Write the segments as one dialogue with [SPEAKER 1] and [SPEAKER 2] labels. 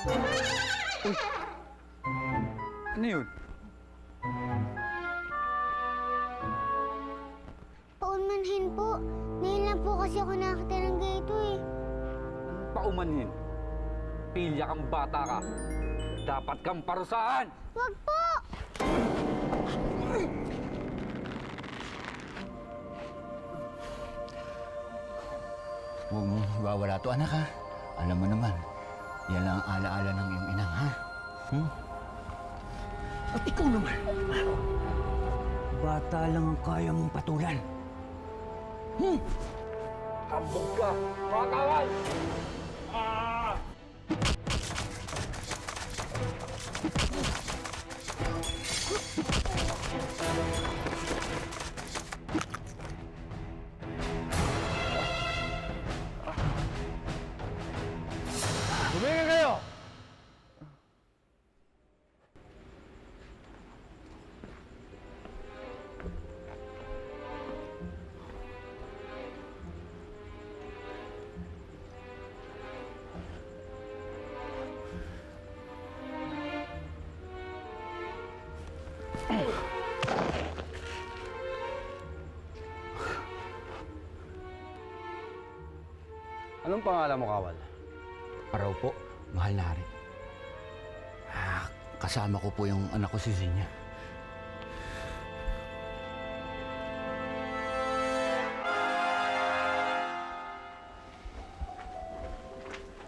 [SPEAKER 1] Uy! Ano yun?
[SPEAKER 2] Paumanhin po. Ngayon lang po kasi ako nakakita ng ganito eh.
[SPEAKER 1] Paumanhin. Pilya kang bata ka. Dapat kang parusahan!
[SPEAKER 2] Wag po!
[SPEAKER 3] Huwag mong wawala to, anak, ha? Alam mo naman, yan lang ang alaala ng iyong ina, ha? At ikaw naman, bata lang ang kaya mong patulan.
[SPEAKER 1] Hambog ka, mga kawal!
[SPEAKER 4] Tumingin kayo!
[SPEAKER 5] Anong pangalan mo, Kawal?
[SPEAKER 3] Paraw po, mahal na hari. Kasama ko po yung anak ko si Zinya.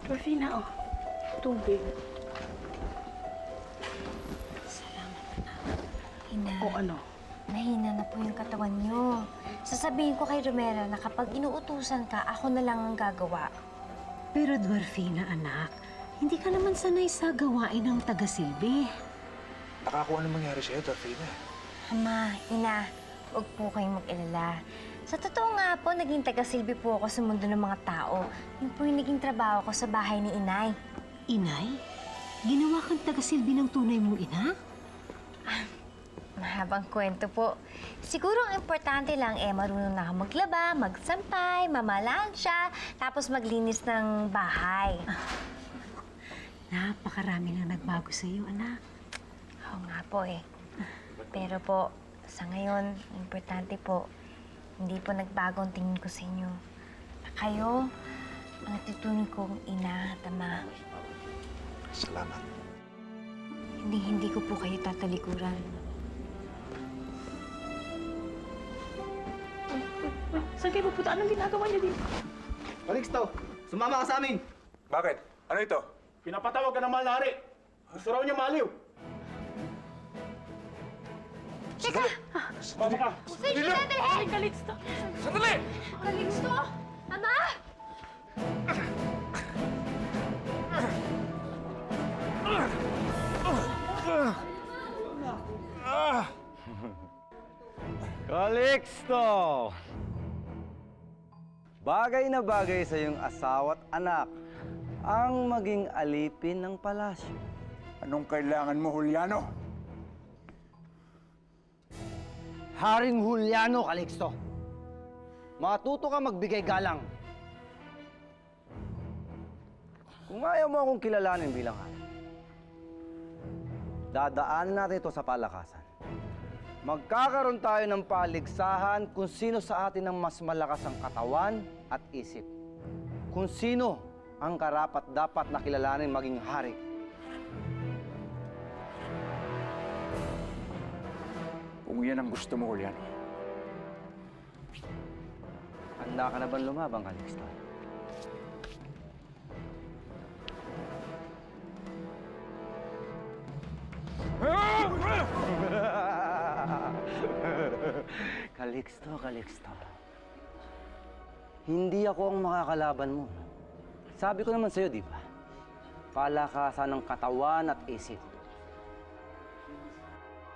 [SPEAKER 6] Rufina, oh. Tubig.
[SPEAKER 7] Ina,
[SPEAKER 6] O ano?
[SPEAKER 7] mahina na po yung katawan niyo. Sasabihin ko kay Romero na kapag inuutusan ka, ako na lang ang gagawa.
[SPEAKER 6] Pero Dwarfina, anak, hindi ka naman sanay sa gawain ng taga-silbi.
[SPEAKER 4] Nakakuha na mangyari sa'yo, Dwarfina.
[SPEAKER 7] Ama, ina, huwag po kayong mag-alala. Sa totoo nga po, naging taga-silbi po ako sa mundo ng mga tao. Yun po yung naging trabaho ko sa bahay ni Inay.
[SPEAKER 6] Inay, ginawa kang taga-silbi ng tunay mong ina?
[SPEAKER 7] Mahabang kwento po. Siguro ang importante lang marunong na ako maglaba, magsampay, mamalansya, tapos maglinis ng bahay.
[SPEAKER 6] Napakarami na nagbago sa iyo, anak.
[SPEAKER 7] Oo nga po Pero po, sa ngayon, importante po, hindi po nagbago ang tingin ko sa inyo. Na kayo, ang natutunin kong ina at ama.
[SPEAKER 4] Salamat.
[SPEAKER 7] Hindi ko po kayo tatalikuran.
[SPEAKER 6] Saan kayo pupunta? Anong ginagawa niyo dito?
[SPEAKER 5] Calixto, sumama ka sa amin!
[SPEAKER 4] Bakit? Ano ito?
[SPEAKER 8] Pinapatawag ka ng mahal na hari. Gusto raw niya maliw.
[SPEAKER 7] Teka!
[SPEAKER 8] Sumama ka.
[SPEAKER 7] Sige, sandali!
[SPEAKER 6] Calixto!
[SPEAKER 4] Sandali!
[SPEAKER 7] Calixto! Ama!
[SPEAKER 5] Calixto! Bagay na bagay sa iyong asawa't anak ang maging alipin ng palasyo.
[SPEAKER 4] Anong kailangan mo, Juliano?
[SPEAKER 5] Haring Juliano, Calixto. Matuto ka magbigay galang. Kung ayaw mo akong kilalanin bilang hari, dadaanan natin ito sa palakasan. Magkakaroon tayo ng paligsahan kung sino sa atin ang mas malakas ang katawan at isip. Kung sino ang karapat-dapat na kilalanin maging hari.
[SPEAKER 4] Kung yan ang gusto mo, Juliano.
[SPEAKER 5] Handa ka na ba lumabang, Calixto? Calixto. Hindi ako ang makakalaban mo. Sabi ko naman sa'yo, di ba? Palakasan ng katawan at isip.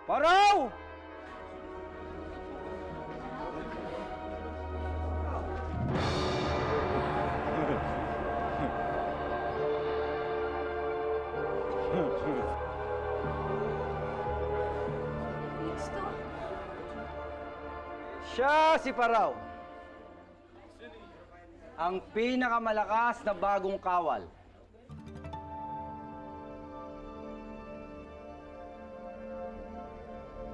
[SPEAKER 5] Paraw!
[SPEAKER 7] Calixto?
[SPEAKER 5] Siya si Paraw. Ang pinakamalakas na bagong kawal.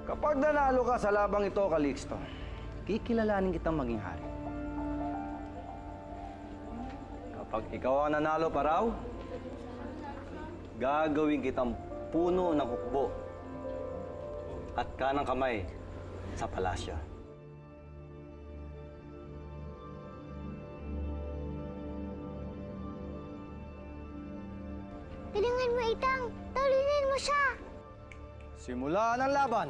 [SPEAKER 5] Kapag nanalo ka sa labang ito, Calixto, kikilalanin kitang maging hari. Kapag ikaw ang nanalo pa raw, gagawin kitang puno ng hukbo at kanang kamay sa palasyo.
[SPEAKER 2] Galingan mo, Itang! Talunin mo siya!
[SPEAKER 5] Simulan ang laban!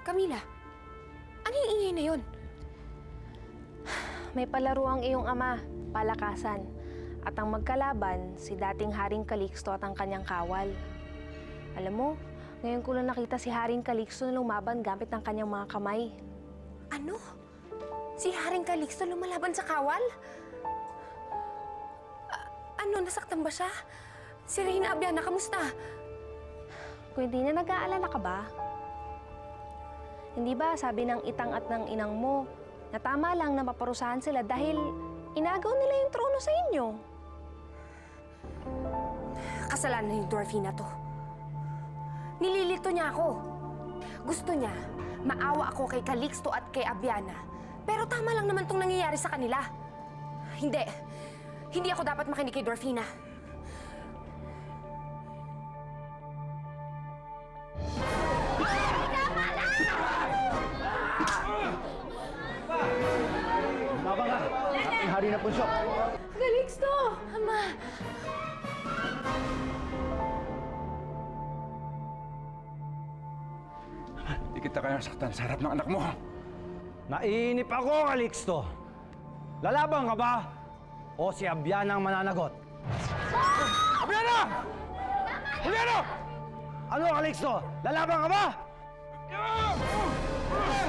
[SPEAKER 9] Camila, ano yung ingay na yun?
[SPEAKER 7] May palaro ang iyong ama, palakasan. At ang magkalaban, si dating Haring Calixto at ang kanyang kawal. Alam mo, ngayon ko lang nakita si Haring Calixto na lumaban gamit ng kanyang mga kamay.
[SPEAKER 9] Ano? Si Haring Calixto lumalaban sa kawal? Ano, nasaktan ba siya? Si Reyna Abiana, kamusta?
[SPEAKER 7] Kung hindi na nag-aalala ka ba? Hindi ba sabi ng itang at ng inang mo na tama lang na maparusahan sila dahil inagaw nila yung trono sa inyo?
[SPEAKER 9] Kasalanan ni Dorfina to. Nililito niya ako. Gusto niya, maawa ako kay Calixto at kay Abiana. Pero tama lang naman tong nangyayari sa kanila. Hindi. Hindi ako dapat makinig kay Dorfina.
[SPEAKER 5] Baba ka! Ating hari na punsyo!
[SPEAKER 9] Calixto! Ama!
[SPEAKER 4] Di kita kaya saktan sa harap ng anak mo.
[SPEAKER 5] Nainip ako, Calixto! Lalaban ka ba? O si Abiana ang mananagot?
[SPEAKER 4] Abiana! Abiana!
[SPEAKER 5] Ano, Calixto? Lalaban ka ba?
[SPEAKER 4] Ah!